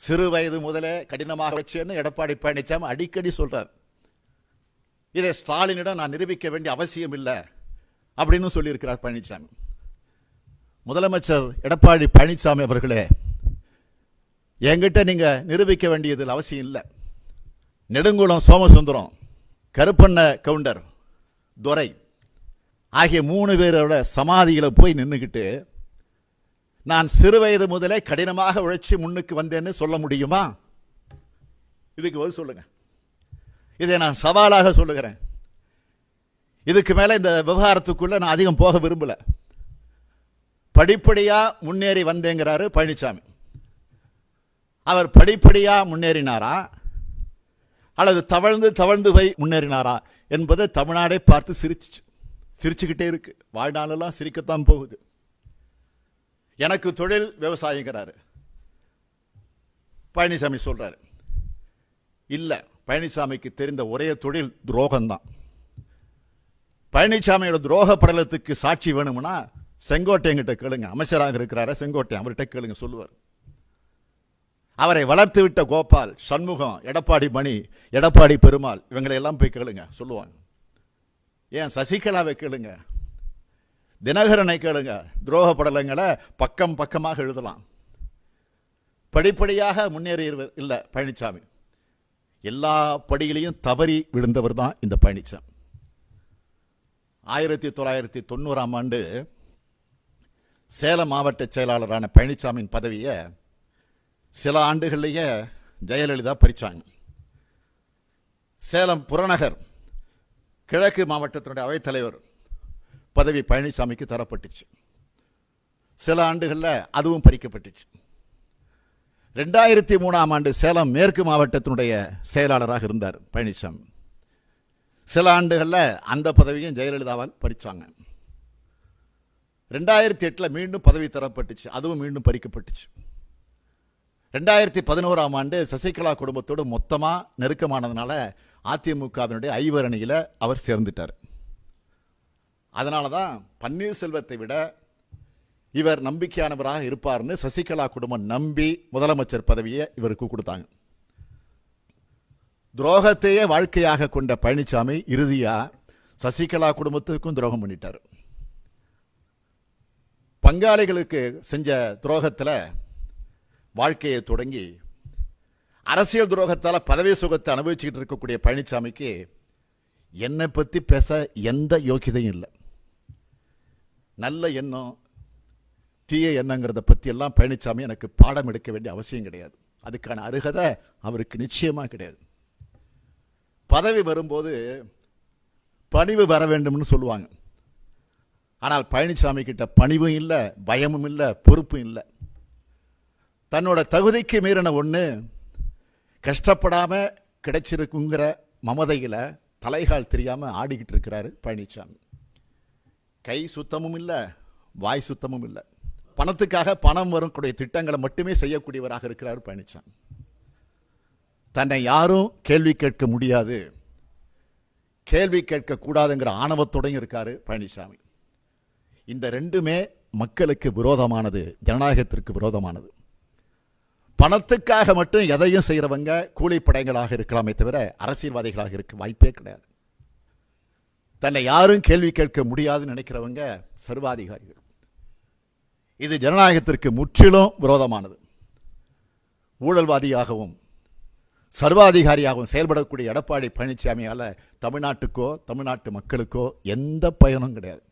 சிறு வயது முதலே கடினமாக வச்சேன்னு எடப்பாடி பழனிசாமி அடிக்கடி சொல்றார். இதை ஸ்டாலினிடம் நான் நிரூபிக்க வேண்டிய அவசியம் இல்லை அப்படின்னு சொல்லியிருக்கிறார் பழனிசாமி. முதலமைச்சர் எடப்பாடி பழனிசாமி அவர்களே, என்கிட்ட நீங்க நிரூபிக்க வேண்டியதில் அவசியம் இல்லை. நெடுங்குளம் சோமசுந்தரம், கருப்பண்ண கவுண்டர், துரை ஆகிய 3 பேரோட சமாதியில போய் நின்றுக்கிட்டு நான் சிறு வயது முதலே கடினமாக உழைச்சி முன்னுக்கு வந்தேன்னு சொல்ல முடியுமா? இதுக்கு பதில் சொல்லுங்க. இதை நான் சவாலாக சொல்லுகிறேன். இதுக்கு மேல இந்த விவகாரத்துக்குள்ள நான் அதிகம் போக விரும்பல. படிப்படியா முன்னேறி வந்தேங்கிறாரு பழனிசாமி. அவர் படிப்படியா முன்னேறினாரா அல்லது தவழ்ந்து தவழ்ந்து போய் முன்னேறினாரா என்பதை தமிழ்நாடே பார்த்து சிரிச்சுக்கிட்டே இருக்கு. வாழ்நாளெல்லாம் சிரிக்கத்தான் போகுது. எனக்கு தொழில் விவசாயிங்கிறாரு பழனிசாமி சொல்றாரு. இல்ல, பழனிசாமிக்கு தெரிந்த ஒரே தொழில் துரோகம்தான். பழனிசாமியோட துரோக படலத்துக்கு சாட்சி வேணும்னா செங்கோட்டையங்கிட்ட கேளுங்க. அமைச்சராக இருக்கிறார செங்கோட்டை, அவர்கிட்ட கேளுங்க, சொல்லுவார். அவரை வளர்த்து விட்ட கோபால், சண்முகம், எடப்பாடி மணி, எடப்பாடி பெருமாள், இவங்களை எல்லாம் போய் கேளுங்க, சொல்லுவாங்க. ஏன் சசிகலாவை கேளுங்க, தினகரனை கேளுங்க. துரோக படலங்களை பக்கம் பக்கமாக எழுதலாம். படிப்படியாக முன்னேறியவர் இல்லை பழனிசாமி. எல்லா படியிலையும் தவறி விழுந்தவர் தான் இந்த பழனிசாமி. 1990ஆம் ஆண்டு சேலம் மாவட்ட செயலாளரான பழனிசாமியின் பதவியை சில ஆண்டுகளிலேயே ஜெயலலிதா பறிச்சாங்க. சேலம் புறநகர் கிழக்கு மாவட்டத்தினுடைய அவைத்தலைவர் பதவி பழனிசாமிக்கு தரப்பட்டுச்சு. சில ஆண்டுகளில் அதுவும் பறிக்கப்பட்டுச்சு. 2003ஆம் ஆண்டு சேலம் மேற்கு மாவட்டத்தினுடைய செயலாளராக இருந்தார் பழனிசாமி. சில ஆண்டுகளில் அந்த பதவியும் ஜெயலலிதாவால் பறிச்சாங்க. 2008 மீண்டும் பதவி தரப்பட்டுச்சு, அதுவும் மீண்டும் பறிக்கப்பட்டுச்சு. 2011ஆம் ஆண்டு சசிகலா குடும்பத்தோடு மொத்தமாக நெருக்கமானதுனால அதிமுகவினுடைய ஐவரணியில் அவர் சேர்ந்துட்டார். அதனால தான் பன்னீர்செல்வத்தை விட இவர் நம்பிக்கையானவராக இருப்பார்னு சசிகலா குடும்பம் நம்பி முதலமைச்சர் பதவியை இவருக்கு கொடுத்தாங்க. துரோகத்தையே வாழ்க்கையாக கொண்ட பழனிசாமி இறுதியா சசிகலா குடும்பத்துக்கும் துரோகம் பண்ணிட்டார். பங்காளிகளுக்கு செஞ்ச துரோகத்தில் வாழ்க்கையை தொடங்கி அரசியல் துரோகத்தால் பதவி சுகத்தை அனுபவிச்சுக்கிட்டு இருக்கக்கூடிய பழனிசாமிக்கு என்னை பற்றி பேச எந்த யோக்கியதையும் இல்லை. நல்ல எண்ணம் தீய எண்ணங்கிறத பற்றி எல்லாம் பழனிசாமி எனக்கு பாடம் எடுக்க வேண்டிய அவசியம் கிடையாது. அதுக்கான அருகதை அவருக்கு நிச்சயமாக கிடையாது. பதவி வரும்போது பணிவு வர வேண்டும்னு சொல்லுவாங்க. ஆனால் பழனிசாமி கிட்ட பணிவும் இல்லை, பயமும் இல்லை, பொறுப்பும் இல்லை. தன்னோட தகுதிக்கு மீறின ஒன்று கஷ்டப்படாம கிடைச்சிருக்குங்கிற மமதையில் தலைகால் தெரியாமல் ஆடிக்கிட்டு இருக்கிறாரு பழனிசாமி. கை சுத்தமும் இல்லை, வாய் சுத்தமும் இல்லை. பணத்துக்காக பணம் வரக்கூடிய திட்டங்களை மட்டுமே செய்யக்கூடியவராக இருக்கிறார் பழனிசாமி. தன்னை யாரும் கேள்வி கேட்க முடியாது, கேள்வி கேட்கக்கூடாதுங்கிற ஆணவத்தோடையும் இருக்காரு பழனிசாமி. இந்த ரெண்டுமே மக்களுக்கு விரோதமானது, ஜனநாயகத்திற்கு விரோதமானது. பணத்துக்காக மட்டும் எதையும் செய்கிறவங்க கூலிப்படைகளாக இருக்கலாமே தவிர அரசியல்வாதிகளாக இருக்க வாய்ப்பே கிடையாது. தன்னை யாரும் கேள்வி கேட்க முடியாதுன்னு நினைக்கிறவங்க சர்வாதிகாரிகள். இது ஜனநாயகத்திற்கு முற்றிலும் விரோதமானது. ஊழல்வாதியாகவும் சர்வாதிகாரியாகவும் செயல்படக்கூடிய எடப்பாடி பழனிசாமியால் தமிழ்நாட்டுக்கோ தமிழ்நாட்டு மக்களுக்கோ எந்த பயனும் கிடையாது.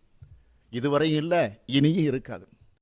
இதுவரையும் இல்லை, இனியும் இருக்காது.